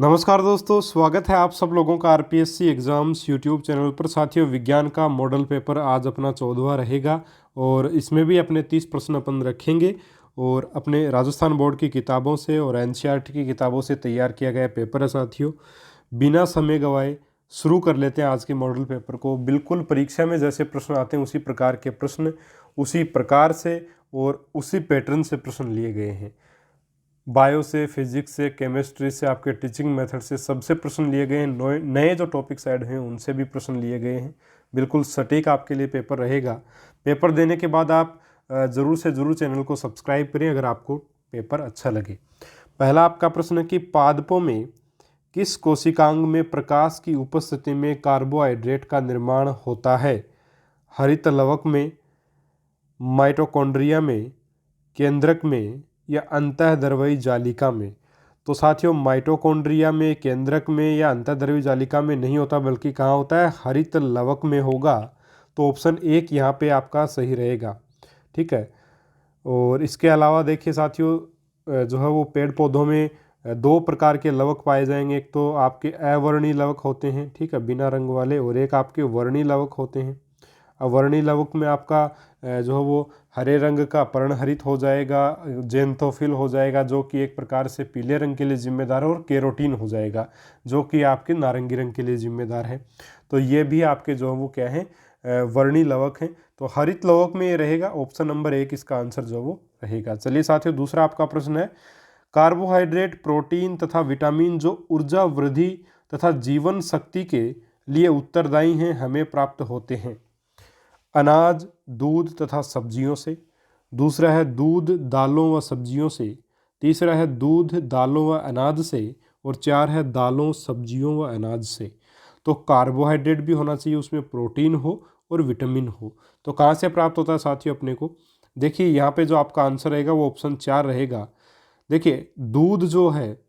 नमस्कार दोस्तों, स्वागत है आप सब लोगों का आरपीएससी एग्ज़ाम्स यूट्यूब चैनल पर। साथियों, विज्ञान का मॉडल पेपर आज अपना 14वां रहेगा और इसमें भी अपने 30 प्रश्न अपन रखेंगे और अपने राजस्थान बोर्ड की किताबों से और एनसीईआरटी की किताबों से तैयार किया गया पेपर है। साथियों, बिना समय गवाए शुरू कर लेते हैं आज के मॉडल पेपर को। बिल्कुल परीक्षा में जैसे प्रश्न आते हैं उसी प्रकार के प्रश्न, उसी प्रकार से और उसी पैटर्न से प्रश्न लिए गए हैं। बायो से, फिजिक्स से, केमिस्ट्री से, आपके टीचिंग मेथड से सबसे प्रश्न लिए गए हैं। नए जो टॉपिक्स ऐड हैं उनसे भी प्रश्न लिए गए हैं। बिल्कुल सटीक आपके लिए पेपर रहेगा। पेपर देने के बाद आप ज़रूर से ज़रूर चैनल को सब्सक्राइब करें अगर आपको पेपर अच्छा लगे। पहला आपका प्रश्न है कि पादपों में किस कोशिकांग में प्रकाश की उपस्थिति में कार्बोहाइड्रेट का निर्माण होता है? हरित लवक में, माइटोकॉन्ड्रिया में, केंद्रक में या अंतःद्रव्यी जालिका में? तो साथियों, माइटोकॉन्ड्रिया में, केंद्रक में या अंतःद्रव्यी जालिका में नहीं होता, बल्कि कहाँ होता है? हरित लवक में होगा। तो ऑप्शन 1 यहाँ पे आपका सही रहेगा। ठीक है। और इसके अलावा देखिए साथियों, जो है वो पेड़ पौधों में 2 प्रकार के लवक पाए जाएंगे। एक तो आपके अवर्णी लवक होते हैं, ठीक है, बिना रंग वाले, और एक आपके वर्णी लवक होते हैं। अवर्णी लवक में आपका जो है वो हरे रंग का पर्णहरित हो जाएगा, जेंथोफिल हो जाएगा जो कि एक प्रकार से पीले रंग के लिए जिम्मेदार है, और केरोटीन हो जाएगा जो कि आपके नारंगी रंग के लिए जिम्मेदार है। तो ये भी आपके जो है वो क्या है, वर्णी लवक हैं। तो हरित लवक में ये रहेगा। ऑप्शन नंबर 1 इसका आंसर जो वो रहेगा। चलिए साथियों, दूसरा आपका प्रश्न है, कार्बोहाइड्रेट, प्रोटीन तथा विटामिन जो ऊर्जा वृद्धि तथा जीवन शक्ति के लिए उत्तरदायी हैं हमें प्राप्त होते हैं? अनाज, दूध तथा सब्जियों से। दूसरा है दूध, दालों व सब्जियों से। तीसरा है दूध, दालों व अनाज से। और 4 है दालों, सब्जियों व अनाज से। तो कार्बोहाइड्रेट भी होना चाहिए, उसमें प्रोटीन हो और विटामिन हो। तो कहाँ से प्राप्त होता है साथियों अपने को? देखिए यहाँ पे जो आपका आंसर रहेगा वो ऑप्शन 4 रहेगा। देखिए, दूध जो है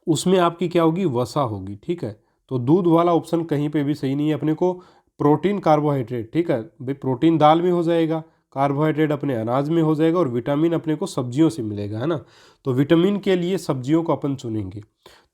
उसमें आपकी क्या होगी? वसा होगी। ठीक है, तो दूध वाला ऑप्शन कहीं पे भी सही नहीं है। अपने को प्रोटीन, कार्बोहाइड्रेट, ठीक है भाई, प्रोटीन दाल में हो जाएगा, कार्बोहाइड्रेट अपने अनाज में हो जाएगा और विटामिन अपने को सब्जियों से मिलेगा, है ना। तो विटामिन के लिए सब्जियों को अपन चुनेंगे।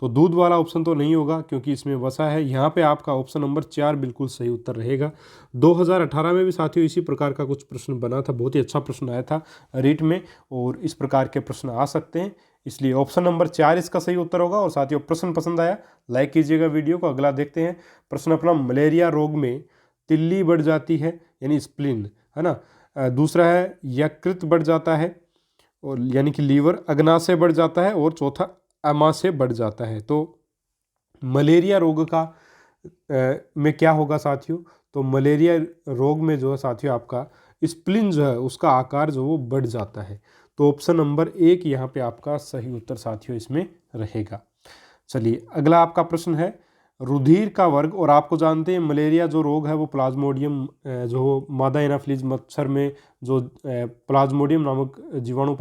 तो दूध वाला ऑप्शन तो नहीं होगा क्योंकि इसमें वसा है। यहाँ पे आपका ऑप्शन नंबर 4 बिल्कुल सही उत्तर रहेगा। 2018 में भी साथियों इसी प्रकार का कुछ प्रश्न बना था, बहुत ही अच्छा प्रश्न आया था रीट में, और इस प्रकार के प्रश्न आ सकते हैं, इसलिए ऑप्शन नंबर 4 इसका सही उत्तर होगा। और साथियों, प्रश्न पसंद आया लाइक कीजिएगा वीडियो को। अगला देखते हैं प्रश्न अपना, मलेरिया रोग में तिल्ली बढ़ जाती है यानी स्प्लीन, है ना। दूसरा है यकृत बढ़ जाता है, और यानी कि लीवर, अग्नाशय बढ़ जाता है, और चौथा अमाशय बढ़ जाता है। तो मलेरिया रोग का में क्या होगा साथियों? तो मलेरिया रोग में जो है साथियों आपका स्प्लीन जो है उसका आकार जो वो बढ़ जाता है। तो ऑप्शन नंबर 1 यहाँ पे आपका सही उत्तर साथियों इसमें रहेगा। चलिए, अगला आपका प्रश्न है, रुधिर का वर्ग। और आपको जानते हैं मलेरिया जो रोग है वो प्लाज्मोडियम, जो मादा एनाफिलीज मच्छर में जो प्लाज्मोडियम नामक जीवाणु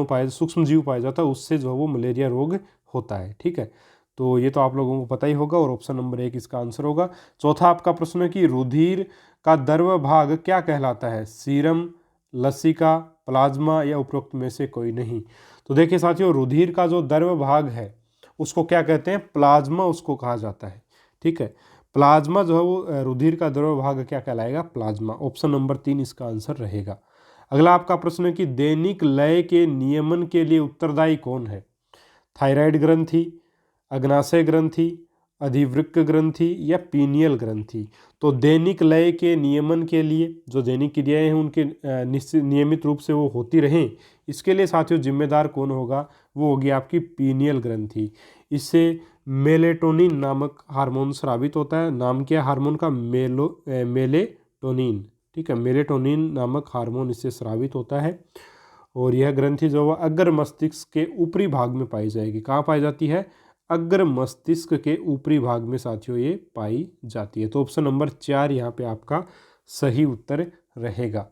पाया सूक्ष्म जीव पाया जाता है, उससे जो है वो मलेरिया रोग होता है। ठीक है, तो ये तो आप लोगों को पता ही होगा और ऑप्शन नंबर 1 इसका आंसर होगा। चौथा आपका प्रश्न है कि रुधिर का द्रव भाग क्या कहलाता है? सीरम, लसिका, प्लाज्मा या उपरोक्त में से कोई नहीं? तो देखिए साथियों, रुधिर का जो द्रव भाग है उसको क्या कहते हैं? प्लाज्मा उसको कहा जाता है। ठीक है, प्लाज्मा जो है वो रुधिर का द्रव भाग क्या कहलाएगा? प्लाज्मा। ऑप्शन नंबर 3 इसका आंसर रहेगा। अगला आपका प्रश्न है कि दैनिक लय के नियमन के लिए उत्तरदायी कौन है? थायराइड ग्रंथि, अग्नाशय ग्रंथि, अधिवृक्क ग्रंथि या पीनियल ग्रंथि? तो दैनिक लय के नियमन के लिए जो दैनिक क्रियाएं हैं उनके निश्चित नियमित रूप से वो होती रहें, इसके लिए साथियों जिम्मेदार कौन होगा? वो होगी आपकी पीनियल ग्रंथि। इससे मेलेटोनिन नामक हार्मोन स्रावित होता है। नाम क्या है हार्मोन का? मेलेटोनिन। ठीक है, मेलेटोनिन नामक हार्मोन इससे स्रावित होता है। और यह ग्रंथि जो है अग्र मस्तिष्क के ऊपरी भाग में पाई जाएगी। कहाँ पाई जाती है? अग्र मस्तिष्क के ऊपरी भाग में साथियों ये पाई जाती है। तो ऑप्शन नंबर 4 यहाँ पे आपका सही उत्तर रहेगा।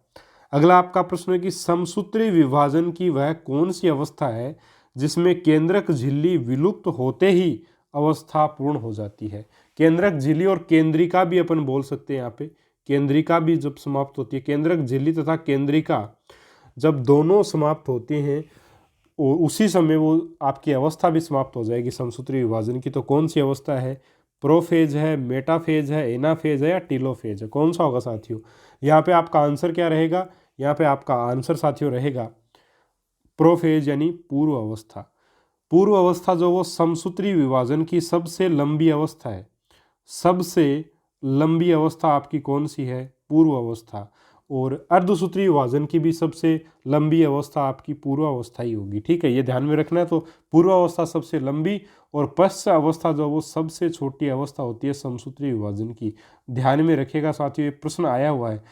अगला आपका प्रश्न है कि समसूत्री विभाजन की वह कौन सी अवस्था है जिसमें केंद्रक झिल्ली विलुप्त होते ही अवस्था पूर्ण हो जाती है? केंद्रक झिल्ली और केंद्रिका भी अपन बोल सकते हैं। यहाँ पे केंद्रिका भी जब समाप्त होती है, केंद्रक झिल्ली तथा केंद्रिका जब दोनों समाप्त होते हैं और उसी समय वो आपकी अवस्था भी समाप्त हो जाएगी समसूत्री विभाजन की। तो कौन सी अवस्था है? प्रोफेज है, मेटाफेज है, एनाफेज है या टीलोफेज है? कौन सा होगा साथियों? यहाँ पे आपका आंसर क्या रहेगा? यहाँ पे आपका आंसर साथियों रहेगा प्रोफेज यानी पूर्व अवस्था। पूर्व अवस्था जो वो समसूत्री विभाजन की सबसे लंबी अवस्था है। सबसे लंबी अवस्था आपकी कौन सी है? पूर्व अवस्था। और अर्धसूत्री विभाजन की भी सबसे लंबी अवस्था आपकी पूर्व अवस्था ही होगी। ठीक है, ये ध्यान में रखना है। तो पूर्व अवस्था सबसे लंबी और पश्च अवस्था जो वो सबसे छोटी अवस्था होती है समसूत्री विभाजन की। ध्यान में रखिएगा साथियों, ये प्रश्न आया हुआ है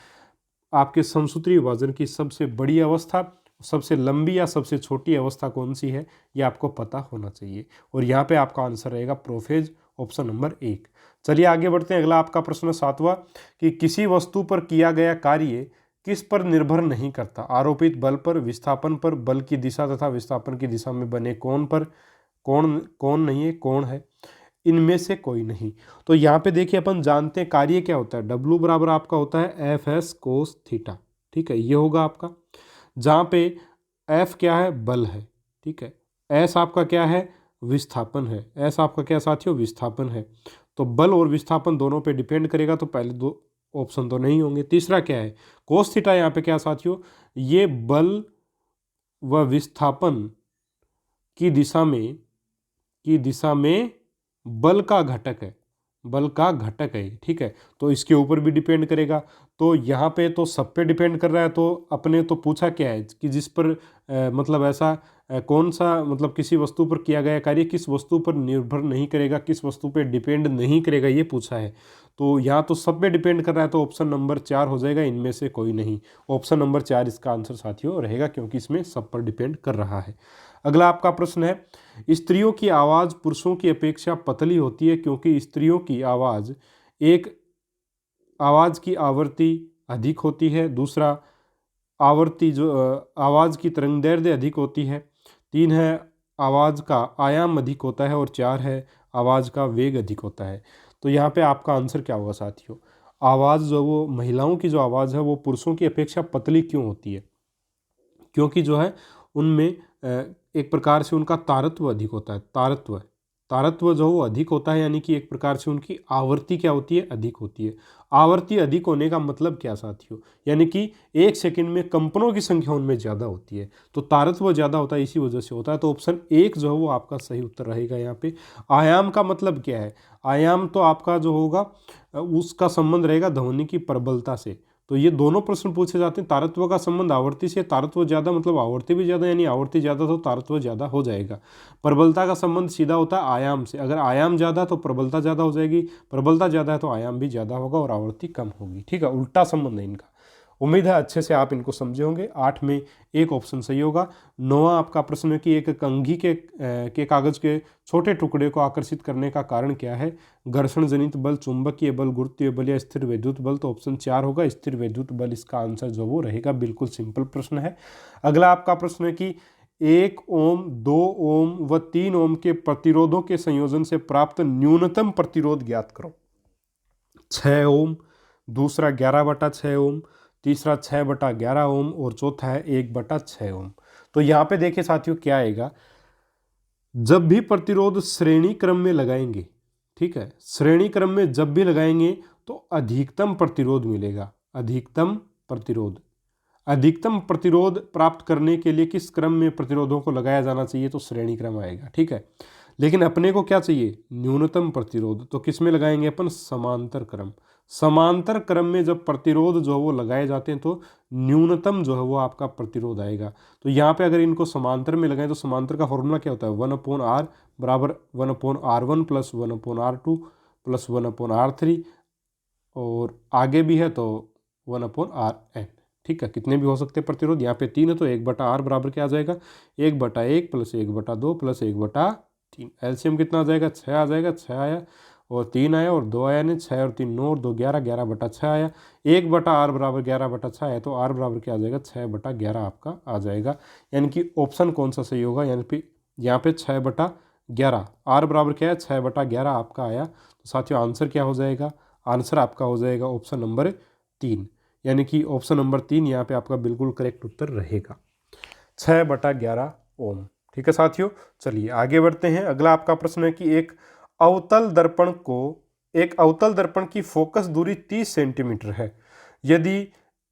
आपके समसूत्री विभाजन की सबसे बड़ी अवस्था, सबसे लंबी या सबसे छोटी अवस्था कौन सी है, ये आपको पता होना चाहिए। और यहाँ पे आपका आंसर रहेगा प्रोफेज, ऑप्शन नंबर 1। चलिए आगे बढ़ते हैं। अगला आपका प्रश्न 7वां कि किसी वस्तु पर किया गया कार्य किस पर निर्भर नहीं करता? आरोपित बल पर, विस्थापन पर, बल की दिशा तथा विस्थापन की दिशा में बने कोण पर। कोण कोण नहीं है, कोण है। इनमें से कोई नहीं। तो यहाँ पे देखिए अपन जानते हैं कार्य क्या होता है। W बराबर आपका होता है FS कोस थीटा। ठीक है, ये होगा आपका, जहाँ पे F क्या है? बल है। ठीक है, S आपका क्या है? विस्थापन है। S आपका क्या साथियों? विस्थापन है। तो बल और विस्थापन दोनों पे डिपेंड करेगा, तो पहले दो ऑप्शन तो नहीं होंगे। तीसरा क्या है? Cos theta. यहाँ पे क्या साथियों? ये बल व विस्थापन की दिशा में बल का घटक है। बल का घटक है। ठीक है, तो इसके ऊपर भी डिपेंड करेगा। तो यहाँ पे तो सब पे डिपेंड कर रहा है। तो अपने तो पूछा क्या है कि जिस पर मतलब ऐसा कौन सा, मतलब किसी वस्तु पर किया गया कार्य किस वस्तु पर निर्भर नहीं करेगा, किस वस्तु पे डिपेंड नहीं करेगा, ये पूछा है। तो यहाँ तो सब पे डिपेंड कर रहा है, तो ऑप्शन नंबर 4 हो जाएगा, इनमें से कोई नहीं। ऑप्शन नंबर 4 इसका आंसर साथियों रहेगा, क्योंकि इसमें सब पर डिपेंड कर रहा है। अगला आपका प्रश्न है स्त्रियों की आवाज़ पुरुषों की अपेक्षा पतली होती है क्योंकि स्त्रियों की आवाज़ आवाज़ की आवृत्ति अधिक होती है। दूसरा, आवर्ती जो आवाज़ की तरंगदैर्ध्य अधिक होती है। 3 है आवाज़ का आयाम अधिक होता है। और 4 है आवाज़ का वेग अधिक होता है। तो यहाँ पे आपका आंसर क्या होगा साथियों? आवाज़ जो वो महिलाओं की जो आवाज़ है वो पुरुषों की अपेक्षा पतली क्यों होती है? क्योंकि जो है उनमें एक प्रकार से उनका तारत्व अधिक होता है। तारत्व जो वो अधिक होता है, यानी कि एक प्रकार से उनकी आवृत्ति क्या होती है? अधिक होती है। आवृत्ति अधिक होने का मतलब क्या साथियों? यानी कि 1 सेकंड में कंपनों की संख्या उनमें ज़्यादा होती है, तो तारत्व ज़्यादा होता है, इसी वजह से होता है। तो ऑप्शन 1 जो है वो आपका सही उत्तर रहेगा यहाँ पे। आयाम का मतलब क्या है? आयाम तो आपका जो होगा उसका संबंध रहेगा ध्वनि की प्रबलता से। तो ये दोनों प्रश्न पूछे जाते हैं। तारत्व का संबंध आवर्ती से, तारत्व ज़्यादा मतलब आवर्ती भी ज़्यादा, यानी आवर्ती ज़्यादा तो तारत्व ज़्यादा हो जाएगा। प्रबलता का संबंध सीधा होता है आयाम से। अगर आयाम ज़्यादा तो प्रबलता ज़्यादा हो जाएगी, प्रबलता ज़्यादा है तो आयाम भी ज़्यादा होगा और आवर्ती कम होगी। ठीक है, उल्टा संबंध है इनका। उम्मीद है अच्छे से आप इनको समझे होंगे। 8 में एक ऑप्शन सही होगा। 9वां आपका प्रश्न है कि एक कंघी के कागज के छोटे टुकड़े को आकर्षित करने का कारण क्या है? घर्षण जनित बल, चुंबकीय बल, गुरुत्वीय बल या स्थिर वैद्युत बल। तो ऑप्शन 4 होगा, स्थिर वैद्युत बल इसका आंसर जो वो रहेगा। बिल्कुल सिंपल प्रश्न है। अगला आपका प्रश्न है कि 1 ओम, 2 ओम व 3 ओम के प्रतिरोधों के संयोजन से प्राप्त न्यूनतम प्रतिरोध ज्ञात करो। 6 ओम, दूसरा 11/6 ओम, तीसरा 6/11 ओम और चौथा है 1/6 ओम। तो यहाँ पे देखिए साथियों क्या आएगा, जब भी प्रतिरोध श्रेणी क्रम में लगाएंगे, ठीक है, श्रेणी क्रम में जब भी लगाएंगे तो अधिकतम प्रतिरोध मिलेगा। अधिकतम प्रतिरोध प्राप्त करने के लिए किस क्रम में प्रतिरोधों को लगाया जाना चाहिए? तो श्रेणी क्रम आएगा। ठीक है, लेकिन अपने को क्या चाहिए? न्यूनतम प्रतिरोध। तो किस में लगाएंगे अपन? समांतर क्रम। समांतर क्रम में जब प्रतिरोध जो है वो लगाए जाते हैं तो न्यूनतम जो है वो आपका प्रतिरोध आएगा। तो यहाँ पे अगर इनको समांतर में लगाएं तो समांतर का फॉर्मूला क्या होता है? 1/r बराबर 1/r1 plus 1/r2 plus 1/r3 और आगे भी है तो 1/rn। ठीक है, कितने भी हो सकते हैं प्रतिरोध। यहाँ पे 3 है तो 1/r बराबर क्या आ जाएगा? 1/1 प्लस 1/2 प्लस 1/3। एलसीएम कितना आ जाएगा? 6 आ जाएगा। 6 आया और 3 आया और 2 आया नहीं। 6 और 3 9 और 2 11, 11/6 आया। 1/r बराबर 11/6 है तो r बराबर क्या आ जाएगा? 6/11 आपका आ जाएगा। यानी कि ऑप्शन कौन सा सही होगा? यानी यहाँ पे 6/11, r बराबर क्या है? 6/11 आपका आया। तो साथियों आंसर क्या हो जाएगा? आंसर आपका हो जाएगा ऑप्शन नंबर 3। यानी कि ऑप्शन नंबर 3 यहाँ पे आपका बिल्कुल करेक्ट उत्तर रहेगा, 6/11 ओम। ठीक है साथियों, चलिए आगे बढ़ते हैं। अगला आपका प्रश्न है कि एक अवतल दर्पण की फोकस दूरी 30 सेंटीमीटर है। यदि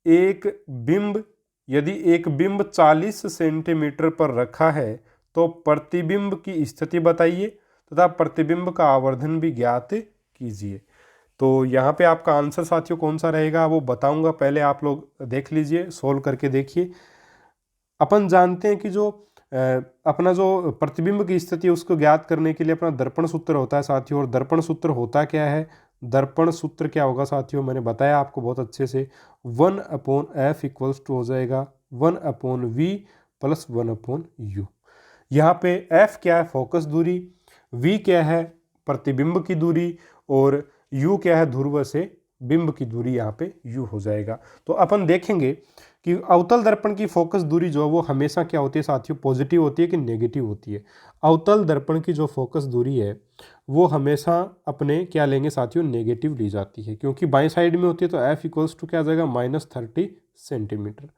एक बिंब यदि एक बिंब 40 सेंटीमीटर पर रखा है तो प्रतिबिंब की स्थिति बताइए तथा प्रतिबिंब का आवर्धन भी ज्ञात कीजिए। तो यहाँ पे आपका आंसर साथियों कौन सा रहेगा वो बताऊंगा, पहले आप लोग देख लीजिए, सोल्व करके देखिए। अपन जानते हैं कि जो अपना जो प्रतिबिंब की स्थिति है उसको ज्ञात करने के लिए अपना दर्पण सूत्र होता है साथियों। और दर्पण सूत्र होता क्या है, दर्पण सूत्र क्या होगा साथियों, मैंने बताया आपको बहुत अच्छे से, 1/f इक्वल्स टू हो जाएगा 1/v प्लस 1/u। यहाँ पे f क्या है, फोकस दूरी, v क्या है, प्रतिबिंब की दूरी, और u क्या है, ध्रुव से बिंब की दूरी, यहाँ पे u हो जाएगा। तो अपन देखेंगे कि अवतल दर्पण की फोकस दूरी जो है वो हमेशा क्या होती है साथियों, पॉजिटिव होती है कि नेगेटिव होती है। अवतल दर्पण की जो फोकस दूरी है वो हमेशा अपने क्या लेंगे साथियों, नेगेटिव ली जाती है, क्योंकि बाएं साइड में होती है। तो f इक्वल्स टू क्या आ जाएगा, -30 सेंटीमीटर।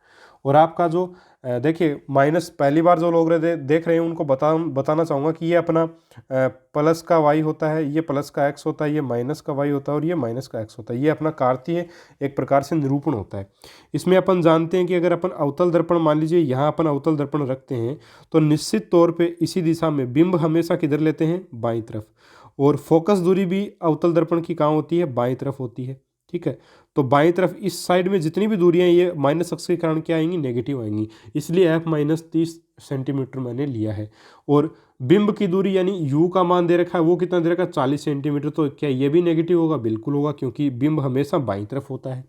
और आपका जो देखिए माइनस, पहली बार जो लोग देख रहे हैं उनको बताना चाहूँगा कि ये अपना प्लस का y होता है, ये प्लस का x होता है, ये माइनस का y होता है और ये माइनस का x होता है। ये अपना कार्तीय एक प्रकार से निरूपण होता है। इसमें अपन जानते हैं कि अगर अपन अवतल दर्पण मान लीजिए यहाँ अपन अवतल दर्पण रखते हैं तो निश्चित तौर पे इसी दिशा में बिंब हमेशा किधर लेते हैं, बाईं तरफ। और फोकस दूरी भी अवतल दर्पण की कहाँ होती है, बाईं तरफ होती है। ठीक है, तो बाईं तरफ इस साइड में जितनी भी दूरियां ये माइनस अक्ष के कारण क्या आएंगी, नेगेटिव आएंगी। इसलिए f -30 सेंटीमीटर मैंने लिया है। और बिंब की दूरी यानी u का मान दे रखा है, वो कितना दे रखा है, 40 सेंटीमीटर। तो क्या ये भी नेगेटिव होगा, बिल्कुल होगा, क्योंकि बिंब हमेशा बाईं तरफ होता है।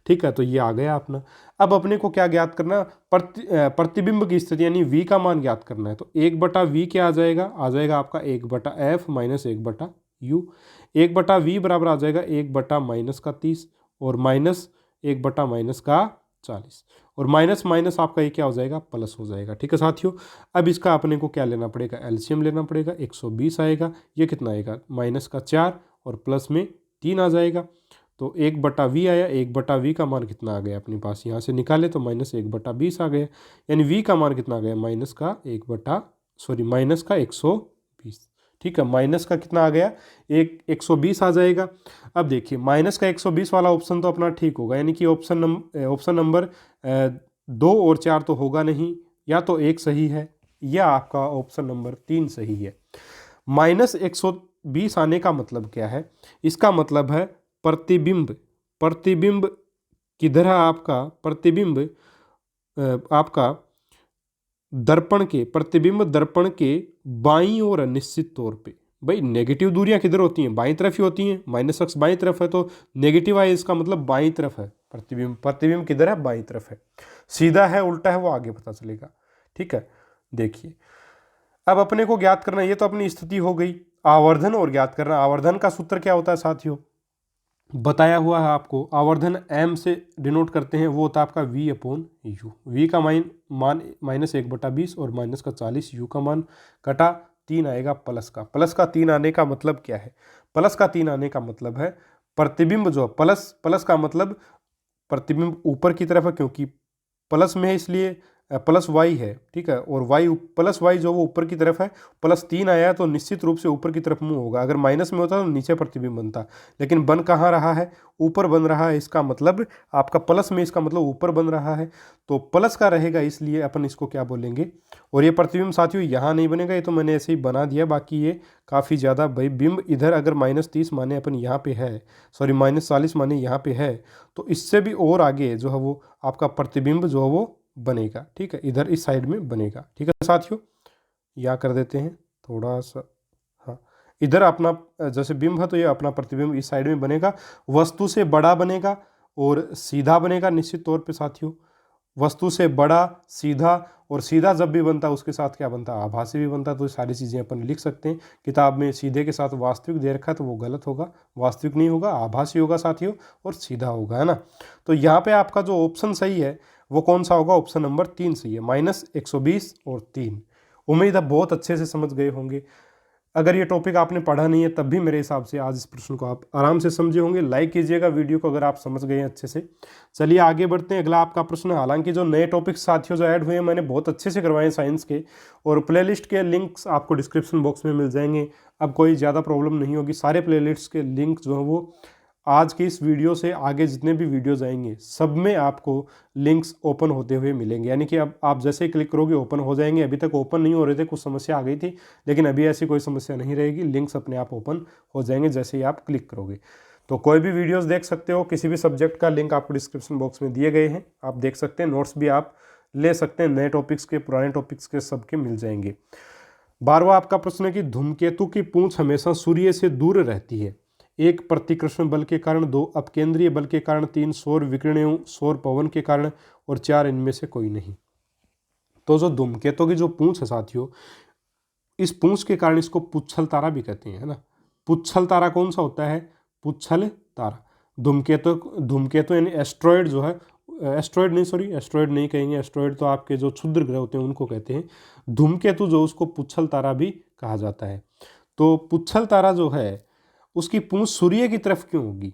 ठीक है, तो ये आ गया अपना। अब अपने को क्या ज्ञात करना, प्रतिबिंब की स्थिति यानी v का मान ज्ञात करना है। तो 1/v क्या आ जाएगा आपका 1/f माइनस 1/u। 1/v बराबर आ जाएगा 1/-30 और माइनस 1/-40, और माइनस माइनस आपका ये क्या हो जाएगा, प्लस हो जाएगा। ठीक है साथियों, अब इसका अपने को क्या लेना पड़ेगा, एलसीएम लेना पड़ेगा। 120 आएगा, ये कितना आएगा, -4 और प्लस में 3 आ जाएगा। तो 1/v आया, 1/v का मान कितना आ गया अपने पास, यहाँ से निकाले तो -1/20 आ गया। यानी v का मान कितना आ गया, माइनस का 120। ठीक है, माइनस का कितना आ गया, 120 आ जाएगा। अब देखिए माइनस का 120 वाला ऑप्शन तो अपना ठीक होगा, यानी कि ऑप्शन नंबर 2 और 4 तो होगा नहीं, या तो 1 सही है या आपका ऑप्शन नंबर 3 सही है। -120 आने का मतलब क्या है, इसका मतलब है प्रतिबिंब किधर है आपका, प्रतिबिंब आपका प्रतिबिंब दर्पण के बाईं ओर है निश्चित तौर पे। भाई नेगेटिव दूरियां किधर होती हैं, बाईं तरफ ही होती हैं, माइनस अक्ष बाईं तरफ है तो नेगेटिव आए, इसका मतलब बाईं तरफ है प्रतिबिंब किधर है, बाईं तरफ है। सीधा है उल्टा है वो आगे पता चलेगा। ठीक है, देखिए अब अपने को ज्ञात करना, ये तो अपनी स्थिति हो गई। आवर्धन और ज्ञात करना, आवर्धन का सूत्र क्या होता है साथियों, बताया हुआ है आपको। आवर्धन m से डिनोट करते हैं, वो होता है आपका v/u। v का मान -1/20 और माइनस का 40, u का मान कटा 3 आएगा प्लस का 3 आने का मतलब क्या है, प्लस का 3 आने का मतलब है प्रतिबिंब जो प्लस का मतलब प्रतिबिंब ऊपर की तरफ है, क्योंकि प्लस में है इसलिए प्लस वाई है। ठीक है, और वाई प्लस वाई जो वो ऊपर की तरफ है, +3 आया तो निश्चित रूप से ऊपर की तरफ मुंह होगा। अगर माइनस में होता तो नीचे प्रतिबिंब बनता, लेकिन बन कहाँ रहा है, ऊपर बन रहा है। इसका मतलब आपका प्लस में, इसका मतलब ऊपर बन रहा है, तो प्लस का रहेगा, इसलिए अपन इसको क्या बोलेंगे। और ये प्रतिबिंब साथियों यहाँ नहीं बनेगा, ये तो मैंने ऐसे ही बना दिया, बाकी ये काफ़ी ज़्यादा भाई बिंब इधर अगर -30 माने अपन यहाँ पे है, सॉरी -40 माने यहाँ पे है, तो इससे भी और आगे जो है वो आपका प्रतिबिंब जो है वो बनेगा। ठीक है, इधर इस साइड में बनेगा। ठीक है साथियों, यहाँ कर देते हैं थोड़ा सा, हाँ इधर अपना जैसे बिंब है तो ये अपना प्रतिबिंब इस साइड में बनेगा, वस्तु से बड़ा बनेगा और सीधा बनेगा निश्चित तौर पे साथियों। वस्तु से बड़ा, सीधा, और सीधा जब भी बनता है उसके साथ क्या बनता है, आभासी भी बनता है। तो ये सारी चीज़ें अपन लिख सकते हैं। किताब में सीधे के साथ वास्तविक दे रखा है तो वो गलत होगा, वास्तविक नहीं होगा, आभासी होगा साथियों, और सीधा होगा, है ना। तो यहाँ पे आपका जो ऑप्शन सही है वो कौन सा होगा, ऑप्शन नंबर 3 सही है, -120 और 3। उम्मीद है बहुत अच्छे से समझ गए होंगे। अगर ये टॉपिक आपने पढ़ा नहीं है तब भी मेरे हिसाब से आज इस प्रश्न को आप आराम से समझे होंगे। लाइक कीजिएगा वीडियो को अगर आप समझ गए हैं अच्छे से। चलिए आगे बढ़ते हैं। अगला आपका प्रश्न, हालांकि जो नए टॉपिक साथियों जो ऐड हुए हैं मैंने बहुत अच्छे से करवाए हैं साइंस के, और प्लेलिस्ट के लिंक्स आपको डिस्क्रिप्शन बॉक्स में मिल जाएंगे। अब कोई ज़्यादा प्रॉब्लम नहीं होगी, सारे प्लेलिस्ट के लिंक जो है वो आज की इस वीडियो से आगे जितने भी वीडियोज़ आएंगे सब में आपको लिंक्स ओपन होते हुए मिलेंगे, यानी कि अब आप जैसे ही क्लिक करोगे ओपन हो जाएंगे। अभी तक ओपन नहीं हो रहे थे, कुछ समस्या आ गई थी, लेकिन अभी ऐसी कोई समस्या नहीं रहेगी, लिंक्स अपने आप ओपन हो जाएंगे जैसे ही आप क्लिक करोगे। तो कोई भी वीडियोज़ देख सकते हो, किसी भी सब्जेक्ट का लिंक आपको डिस्क्रिप्शन बॉक्स में दिए गए हैं, आप देख सकते हैं। नोट्स भी आप ले सकते हैं, नए टॉपिक्स के पुराने टॉपिक्स के सबके मिल जाएंगे। 12वां आपका प्रश्न है कि धूमकेतु की पूंछ हमेशा सूर्य से दूर रहती है। 1 प्रतिकृष्ण बल के कारण, 2 अपकेंद्रीय बल के कारण, 3 सौर विकिरणों सौर पवन के कारण, और 4 इनमें से कोई नहीं। तो जो धूमकेतु की जो पूंछ है साथियों, इस पूंछ के कारण इसको पुच्छल तारा भी कहते हैं, है ना। पुच्छल तारा कौन सा होता है? पुच्छल तारा। धूमकेतु यानी एस्ट्रॉयड जो है, एस्ट्रॉयड नहीं कहेंगे, एस्ट्रॉयड तो आपके जो क्षुद्र ग्रह होते हैं उनको कहते हैं। धूमकेतु जो उसको पुच्छल तारा भी कहा जाता है। तो पुच्छल तारा जो है उसकी पूंछ सूर्य की तरफ क्यों होगी?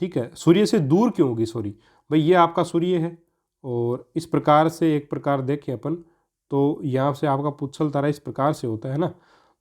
ठीक है, सूर्य से दूर क्यों होगी? सॉरी भाई, ये आपका सूर्य है और इस प्रकार से एक प्रकार देखें अपन तो यहाँ से आपका पुच्छल तारा इस प्रकार से होता है ना।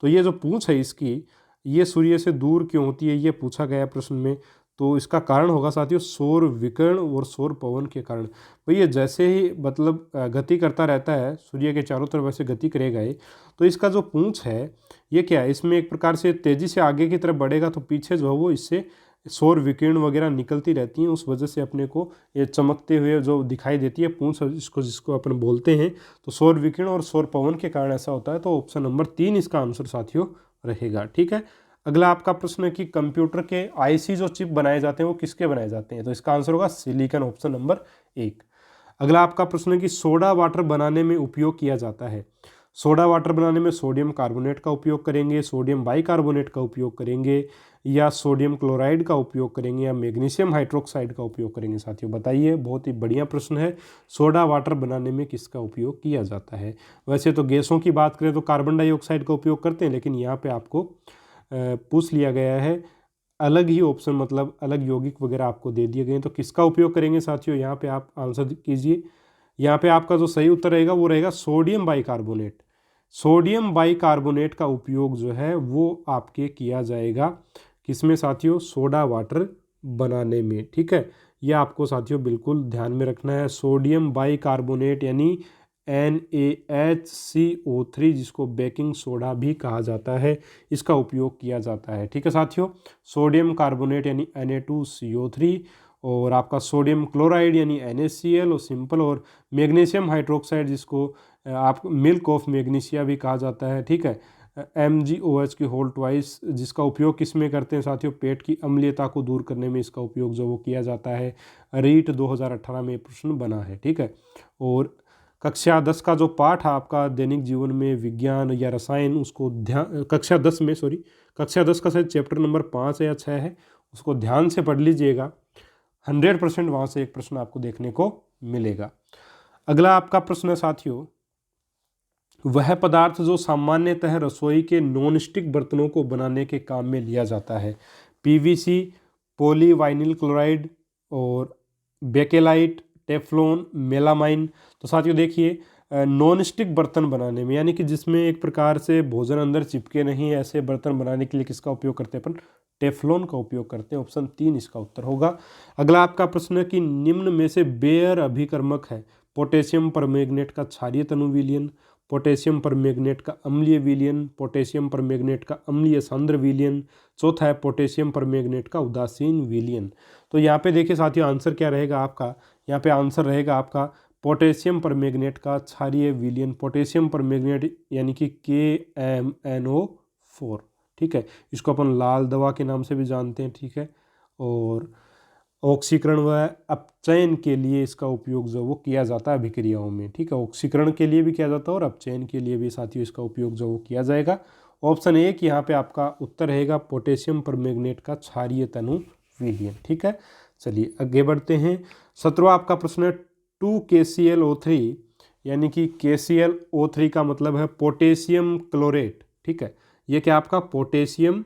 तो ये जो पूंछ है इसकी, ये सूर्य से दूर क्यों होती है, ये पूछा गया प्रश्न में। तो इसका कारण होगा साथियों सौर विकिरण और सौर पवन के कारण। भाई ये जैसे ही मतलब गति करता रहता है सूर्य के चारों तरफ, वैसे गति करेगा ये, तो इसका जो पूंछ है ये क्या है, इसमें एक प्रकार से तेज़ी से आगे की तरफ बढ़ेगा तो पीछे जो है वो इससे सौर विकिरण वगैरह निकलती रहती हैं, उस वजह से अपने को ये चमकते हुए जो दिखाई देती है पूंछ, जिसको अपन बोलते हैं। तो सौर विकिरण और सौर पवन के कारण ऐसा होता है। तो ऑप्शन नंबर 3 इसका आंसर साथियों रहेगा। ठीक है, अगला आपका प्रश्न है कि कंप्यूटर के आईसी जो चिप बनाए जाते हैं वो किसके बनाए जाते हैं? तो इसका आंसर होगा सिलिकॉन, ऑप्शन नंबर 1। अगला आपका प्रश्न है कि सोडा वाटर बनाने में उपयोग किया जाता है। सोडा वाटर बनाने में सोडियम कार्बोनेट का उपयोग करेंगे, सोडियम बाइकार्बोनेट का उपयोग करेंगे, या सोडियम क्लोराइड का उपयोग करेंगे, या मैग्नीशियम हाइड्रोक्साइड का उपयोग करेंगे? साथियों बताइए, बहुत ही बढ़िया प्रश्न है। सोडा वाटर बनाने में किसका उपयोग किया जाता है? वैसे तो गैसों की बात करें तो कार्बन डाइऑक्साइड का उपयोग करते हैं, लेकिन यहाँ पे आपको पूछ लिया गया है अलग ही ऑप्शन, मतलब अलग यौगिक वगैरह आपको दे दिए गए हैं। तो किसका उपयोग करेंगे साथियों? यहाँ पे आप आंसर कीजिए। यहाँ पे आपका जो सही उत्तर रहेगा वो रहेगा सोडियम बाइकार्बोनेट। सोडियम बाइकार्बोनेट का उपयोग जो है वो आपके किया जाएगा किसमें साथियों? सोडा वाटर बनाने में। ठीक है, यह आपको साथियों बिल्कुल ध्यान में रखना है। सोडियम बाइकार्बोनेट यानी NaHCO3, जिसको बेकिंग सोडा भी कहा जाता है, इसका उपयोग किया जाता है। ठीक है साथियों, सोडियम कार्बोनेट यानी Na2CO3, और आपका सोडियम क्लोराइड यानी NaCl और सिंपल, और मैग्नीशियम हाइड्रोक्साइड जिसको आप मिल्क ऑफ मैग्नीशिया भी कहा जाता है। ठीक है, MgOH की होल ट्वाइस, जिसका उपयोग किस में करते हैं साथियों? पेट की अम्लीयता को दूर करने में इसका उपयोग जो वो किया जाता है। रीट 2018 में प्रश्न बना है। ठीक है, और कक्षा 10 का जो पाठ है आपका दैनिक जीवन में विज्ञान या रसायन, उसको ध्यान कक्षा 10 का शायद चैप्टर नंबर 5 या 6 है, उसको ध्यान से पढ़ लीजिएगा। 100% वहाँ से एक प्रश्न आपको देखने को मिलेगा। अगला आपका प्रश्न है साथियों, वह पदार्थ जो सामान्यतः रसोई के नॉन स्टिक बर्तनों को बनाने के काम में लिया जाता है। PVC, पॉलीवाइनिल क्लोराइड, और बेकेलाइट, टेफ्लॉन, मेलामाइन। तो साथियों देखिए, नॉन स्टिक बर्तन बनाने में, यानी कि जिसमें एक प्रकार से भोजन अंदर चिपके नहीं, ऐसे बर्तन बनाने के लिए किसका उपयोग करते हैं अपन? टेफ्लॉन का उपयोग करते हैं। ऑप्शन 3 इसका उत्तर होगा। अगला आपका प्रश्न है कि निम्न में से बेयर अभिकर्मक है। पोटेशियम परमैंगनेट का क्षारीय तनु विलयन, पोटेशियम परमैंगनेट का अम्लीय विलयन, पोटेशियम परमैंगनेट का अम्लीय सांद्र विलयन, चौथा है पोटेशियम परमैंगनेट का उदासीन विलयन। तो यहाँ पे देखिए साथियों, आंसर क्या रहेगा आपका? यहाँ पे आंसर रहेगा आपका पोटेशियम परमैंगनेट का क्षारीय विलयन। पोटेशियम परमैंगनेट यानी कि KMnO4। ठीक है, इसको अपन लाल दवा के नाम से भी जानते हैं। ठीक है, और ऑक्सीकरण व अपचयन के लिए इसका उपयोग जो वो किया जाता है अभिक्रियाओं में। ठीक है, ऑक्सीकरण के लिए भी किया जाता है और अपचयन के लिए भी साथियों इसका उपयोग जो वो किया जाएगा। ऑप्शन 1 यहाँ पे आपका उत्तर रहेगा पोटेशियम परमैंगनेट का क्षारीय तनु विलयन। ठीक है, चलिए आगे बढ़ते हैं। 17वां आपका प्रश्न है 2KClO3, यानी कि KClO3 का मतलब है पोटेशियम क्लोरेट। ठीक है, ये क्या आपका पोटेशियम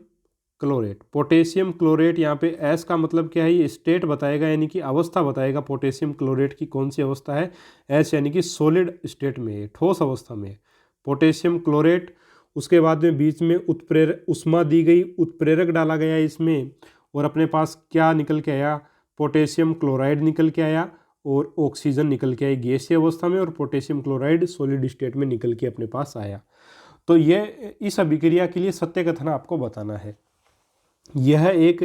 क्लोरेट। पोटेशियम क्लोरेट यहाँ पे एस का मतलब क्या है, ये स्टेट बताएगा यानी कि अवस्था बताएगा पोटेशियम क्लोरेट की कौन सी अवस्था है। एस यानी कि सॉलिड स्टेट में है, ठोस अवस्था में है पोटेशियम क्लोरेट। उसके बाद में बीच में उत्प्रेरक उष्मा दी गई, उत्प्रेरक डाला गया इसमें, और अपने पास क्या निकल के आया, पोटेशियम क्लोराइड निकल के आया और ऑक्सीजन निकल के आई गैसीय अवस्था में, और पोटेशियम क्लोराइड सॉलिड स्टेट में निकल के अपने पास आया। तो यह इस अभिक्रिया के लिए सत्य कथन आपको बताना है। यह एक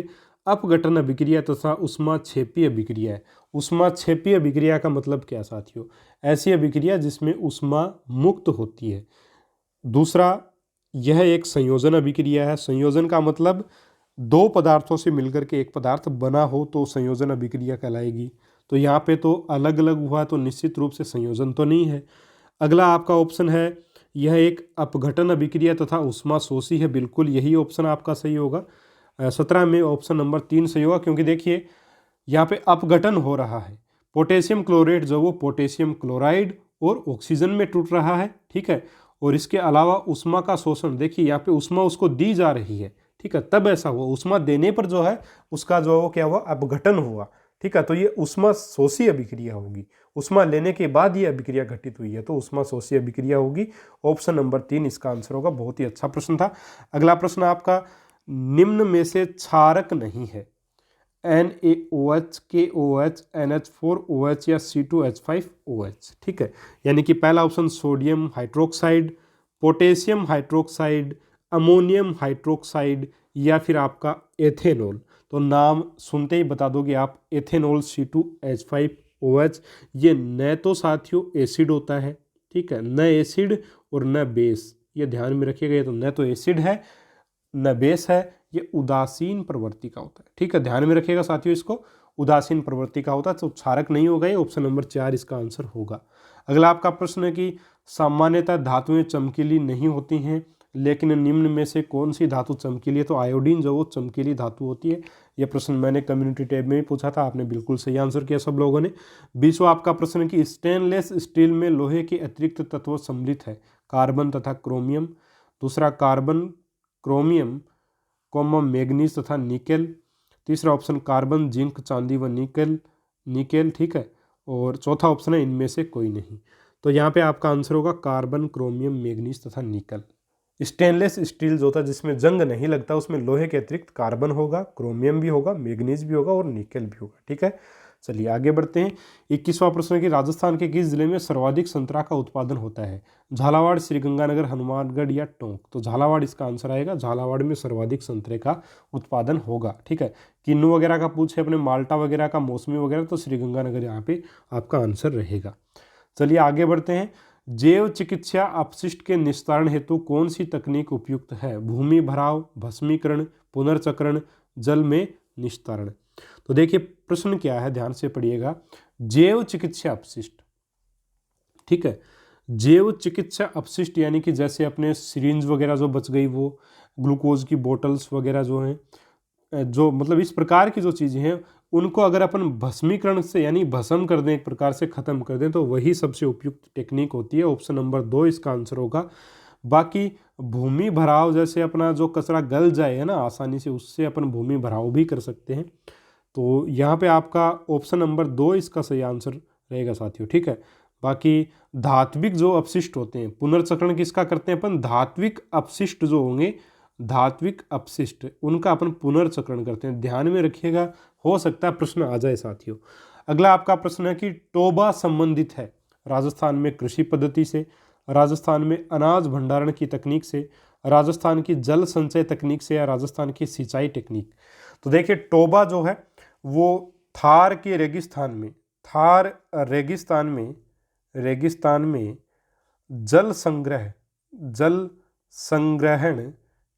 अपघटन अभिक्रिया तथा ऊष्माक्षेपी अभिक्रिया है। ऊष्माक्षेपी अभिक्रिया का मतलब क्या साथियों, ऐसी अभिक्रिया जिसमें ऊष्मा मुक्त होती है। दूसरा, यह एक संयोजन अभिक्रिया है। संयोजन का मतलब दो पदार्थों से मिलकर के एक पदार्थ बना हो तो संयोजन अभिक्रिया कहलाएगी। तो यहाँ पे तो अलग अलग हुआ तो निश्चित रूप से संयोजन तो नहीं है। अगला आपका ऑप्शन है, यह एक अपघटन अभिक्रिया तथा ऊष्मा शोषी है। बिल्कुल यही ऑप्शन आपका सही होगा। 17 में ऑप्शन नंबर 3 सही होगा, क्योंकि देखिए यहाँ पे अपघटन हो रहा है। पोटेशियम क्लोरेट जो वो पोटेशियम क्लोराइड और ऑक्सीजन में टूट रहा है, ठीक है। और इसके अलावा उष्मा का शोषण, देखिए यहाँ पे उष्मा उसको दी जा रही है, ठीक है, तब ऐसा हुआ। उष्मा देने पर जो है उसका जो वो क्या हुआ, अपघटन हुआ, ठीक है। तो ये उष्मा शोषी अभिक्रिया होगी। उष्मा लेने के बाद ये अभिक्रिया घटित हुई है तो उष्मा शोषी अभिक्रिया होगी। ऑप्शन नंबर 3 इसका आंसर होगा। बहुत ही अच्छा प्रश्न था। अगला प्रश्न आपका, निम्न में से क्षारक नहीं है। NaOH, KOH, NH4OH या C2H5OH, ठीक है। यानी कि पहला option sodium hydroxide, potassium hydroxide, ammonium hydroxide या फिर आपका एथेनॉल। तो नाम सुनते ही बता दोगे आप, एथेनॉल C2H5OH। ये न तो साथियों एसिड होता है, ठीक है, न एसिड और न बेस, ये ध्यान में रखिएगा। ये तो न तो एसिड है न बेस है, ये उदासीन प्रवृत्ति का होता है, ठीक है, ध्यान में रखिएगा साथियों इसको, उदासीन प्रवृत्ति का होता है। तो क्षारक नहीं होगा, ये ऑप्शन नंबर 4 इसका आंसर होगा। अगला आपका प्रश्न है कि सामान्यतः धातुएं चमकीली नहीं होती हैं, लेकिन निम्न में से कौन सी धातु चमकीली है। तो आयोडीन जो वो चमकीली धातु होती है। यह प्रश्न मैंने कम्युनिटी टैब में भी पूछा था, आपने बिल्कुल सही आंसर किया सब लोगों ने। 20वां आपका प्रश्न है कि स्टेनलेस स्टील में लोहे के अतिरिक्त तत्व सम्मिलित है, कार्बन तथा क्रोमियम। दूसरा, कार्बन, क्रोमियम, मैग्नीज तथा निकेल। तीसरा ऑप्शन, कार्बन, जिंक, चांदी व निकेल, ठीक है। और चौथा ऑप्शन है, इनमें से कोई नहीं। तो यहाँ पे आपका आंसर होगा कार्बन, क्रोमियम, मैग्नीज तथा निकल। स्टेनलेस स्टील जो होता है जिसमें जंग नहीं लगता, उसमें लोहे के अतिरिक्त कार्बन होगा, क्रोमियम भी होगा, मैग्नीज भी होगा और निकेल भी होगा, ठीक है। चलिए आगे बढ़ते हैं। 21वां प्रश्न है कि राजस्थान के किस जिले में सर्वाधिक संतरा का उत्पादन होता है। झालावाड़, श्रीगंगानगर, हनुमानगढ़ या टोंक। तो झालावाड़ इसका आंसर आएगा। झालावाड़ में सर्वाधिक संतरे का उत्पादन होगा, ठीक है। किन्नू वगैरह का पूछे अपने, माल्टा वगैरह का, मौसमी वगैरह, तो श्रीगंगानगर यहाँ पे आपका आंसर रहेगा। चलिए आगे बढ़ते हैं। जैव चिकित्सा अपशिष्ट के निस्तारण हेतु कौन सी तकनीक उपयुक्त है। भूमि भराव, भस्मीकरण, पुनर्चक्रण, जल में निस्तारण। तो देखिए प्रश्न क्या है, ध्यान से पढ़िएगा। जैव चिकित्सा अपशिष्ट, ठीक है, जैव चिकित्सा अपशिष्ट यानी कि जैसे अपने सिरिंज वगैरह जो बच गई, वो ग्लूकोज की बोतल्स वगैरह जो हैं, जो मतलब इस प्रकार की जो चीज़ें हैं, उनको अगर अपन भस्मीकरण से यानी भस्म कर दें, एक प्रकार से ख़त्म कर दें, तो वही सबसे उपयुक्त टेक्निक होती है। ऑप्शन नंबर 2 इसका आंसर होगा। बाकी भूमि भराव, जैसे अपना जो कचरा गल जाए है ना आसानी से, उससे अपन भूमि भराव भी कर सकते हैं। तो यहाँ पे आपका ऑप्शन नंबर 2 इसका सही आंसर रहेगा साथियों, ठीक है। बाकी धात्विक जो अपशिष्ट होते हैं, पुनर्चक्रण किसका करते हैं अपन, धात्विक अपशिष्ट जो होंगे, धात्विक अपशिष्ट, उनका अपन पुनर्चक्रण करते हैं। ध्यान में रखिएगा, हो सकता है प्रश्न आ जाए साथियों। अगला आपका प्रश्न है कि टोबा संबंधित है राजस्थान में कृषि पद्धति से, राजस्थान में अनाज भंडारण की तकनीक से, राजस्थान की जल संचय तकनीक से, या राजस्थान की सिंचाई टेक्निक। तो देखिए टोबा जो है वो थार के रेगिस्तान में, थार रेगिस्तान में जल संग्रहण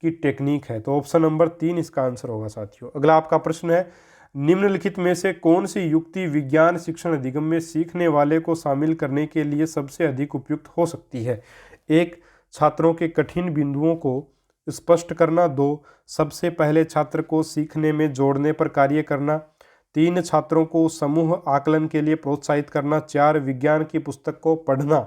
की टेक्निक है। तो ऑप्शन नंबर 3 इसका आंसर होगा साथियों। अगला आपका प्रश्न है, निम्नलिखित में से कौन सी युक्ति विज्ञान शिक्षण अधिगम में सीखने वाले को शामिल करने के लिए सबसे अधिक उपयुक्त हो सकती है। 1, छात्रों के कठिन बिंदुओं को स्पष्ट करना। 2, सबसे पहले छात्र को सीखने में जोड़ने पर कार्य करना। 3, छात्रों को समूह आकलन के लिए प्रोत्साहित करना। 4, विज्ञान की पुस्तक को पढ़ना।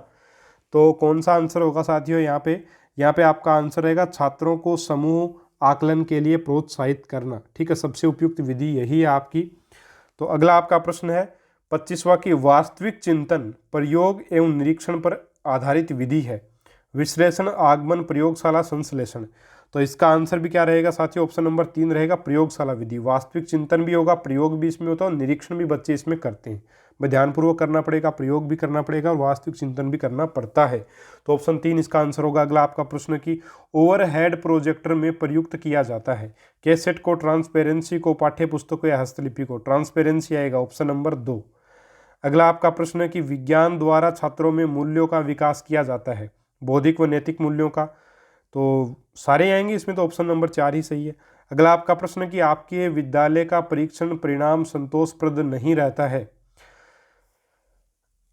तो कौन सा आंसर होगा साथियों यहाँ पे, यहाँ पे आपका आंसर रहेगा छात्रों को समूह आकलन के लिए प्रोत्साहित करना। ठीक है, सबसे उपयुक्त विधि यही है आपकी। तो अगला आपका प्रश्न है 25वां की वास्तविक चिंतन प्रयोग एवं निरीक्षण पर आधारित विधि है। विश्लेषण, आगमन, प्रयोगशाला, संश्लेषण। तो इसका आंसर भी क्या रहेगा साथियों, ऑप्शन नंबर 3 रहेगा, प्रयोगशाला विधि। वास्तविक चिंतन भी होगा, प्रयोग भी इसमें होता है और निरीक्षण भी बच्चे इसमें करते हैं। मैं ध्यानपूर्वक करना पड़ेगा, प्रयोग भी करना पड़ेगा और वास्तविक चिंतन भी करना पड़ता है। तो ऑप्शन 3 इसका आंसर होगा। अगला आपका प्रश्न की ओवरहेड प्रोजेक्टर में प्रयुक्त किया जाता है। कैसेट को, ट्रांसपेरेंसी को, पाठ्य पुस्तकों या हस्तलिपि को। ट्रांसपेरेंसी आएगा, ऑप्शन नंबर 2। अगला आपका प्रश्न है कि विज्ञान द्वारा छात्रों में मूल्यों का विकास किया जाता है। बौद्धिक व नैतिक मूल्यों का, तो सारे आएंगे इसमें, तो ऑप्शन नंबर 4 ही सही है। अगला आपका प्रश्न है कि आपके विद्यालय का परीक्षण परिणाम संतोषप्रद नहीं रहता है।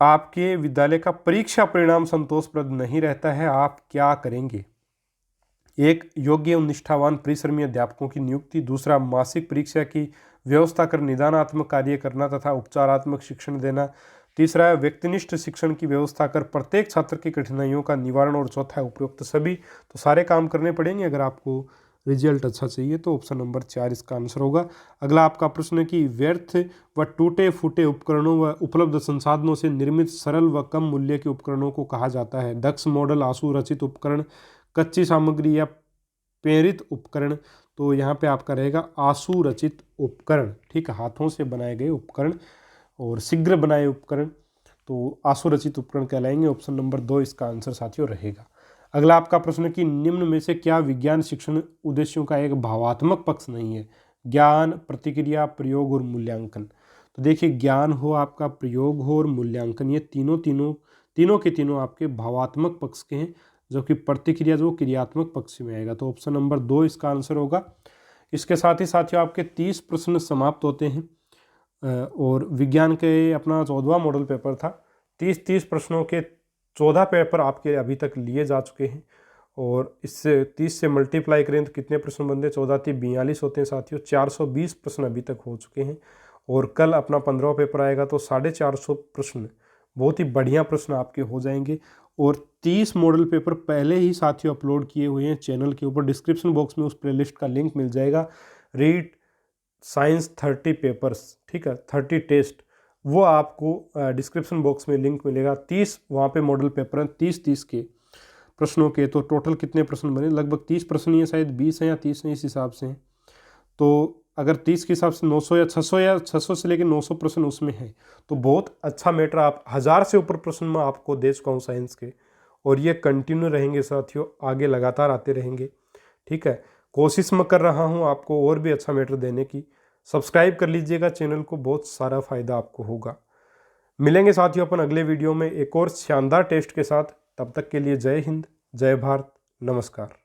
आपके विद्यालय का परीक्षा परिणाम संतोषप्रद नहीं रहता है, आप क्या करेंगे? एक, योग्य एवं निष्ठावान परिश्रमी अध्यापकों की नियुक्ति। दूसरा, मासिक परीक्षा की व्यवस्था कर निदानात्मक कार्य करना तथा उपचारात्मक शिक्षण देना। तीसरा है व्यक्तिनिष्ठ शिक्षण की व्यवस्था कर प्रत्येक छात्र की कठिनाइयों का निवारण। और चौथा है उपयुक्त सभी। तो सारे काम करने पड़ेंगे अगर आपको रिजल्ट अच्छा चाहिए, तो ऑप्शन नंबर 4 इसका आंसर होगा। अगला आपका प्रश्न है कि व्यर्थ व टूटे फूटे उपकरणों व उपलब्ध संसाधनों से निर्मित सरल व कम मूल्य के उपकरणों को कहा जाता है। दक्ष मॉडल, आंसू रचित उपकरण, कच्ची सामग्री या प्रेरित उपकरण। तो यहाँ पे आपका रहेगा आंसू रचित उपकरण। ठीक है, हाथों से बनाए गए उपकरण और शीघ्र बनाए उपकरण, तो आंसू रचित उपकरण कहलाएंगे। ऑप्शन नंबर 2 इसका आंसर साथियों रहेगा। अगला आपका प्रश्न कि निम्न में से क्या विज्ञान शिक्षण उद्देश्यों का एक भावात्मक पक्ष नहीं है? ज्ञान, प्रतिक्रिया, प्रयोग और मूल्यांकन। तो देखिए, ज्ञान हो आपका, प्रयोग हो और मूल्यांकन, ये तीनों के तीनों आपके भावात्मक पक्ष के हैं, जबकि प्रतिक्रिया जो क्रियात्मक पक्ष में आएगा। तो ऑप्शन नंबर 2 इसका आंसर होगा। इसके साथ ही साथियों आपके 30 प्रश्न समाप्त होते हैं और विज्ञान के अपना 14वां मॉडल पेपर था। 30 प्रश्नों के 14 पेपर आपके अभी तक लिए जा चुके हैं और इससे 30 से मल्टीप्लाई करें तो कितने प्रश्न बनते हैं? 14 × 42 होते हैं साथियों। 420 प्रश्न अभी तक हो चुके हैं और कल अपना 15वां पेपर आएगा तो 450 प्रश्न, बहुत ही बढ़िया प्रश्न आपके हो जाएंगे। और 30 मॉडल पेपर पहले ही साथियों अपलोड किए हुए हैं चैनल के ऊपर। डिस्क्रिप्शन बॉक्स में उस प्लेलिस्ट का लिंक मिल जाएगा। रीड साइंस 30 पेपर्स, ठीक है, 30 टेस्ट, वो आपको डिस्क्रिप्शन बॉक्स में लिंक मिलेगा। 30 वहाँ पे मॉडल पेपर हैं, 30 के प्रश्नों के। तो टोटल कितने प्रश्न बने? लगभग 30 प्रश्न ही है, शायद 20 हैं या 30 हैं, इस हिसाब से हैं। तो अगर 30 के हिसाब से 900 या 600 से लेकर 900 प्रश्न उसमें है, तो बहुत अच्छा मैटर। आप 1000 से ऊपर प्रश्न मैं आपको दे चुका हूँ साइंस के, और ये कंटिन्यू रहेंगे साथियों, आगे लगातार आते रहेंगे। ठीक है, कोशिश मैं कर रहा हूँ आपको और भी अच्छा मैटर देने की। सब्सक्राइब कर लीजिएगा चैनल को, बहुत सारा फायदा आपको होगा। मिलेंगे साथियों अपन अगले वीडियो में एक और शानदार टेस्ट के साथ। तब तक के लिए जय हिंद, जय भारत, नमस्कार।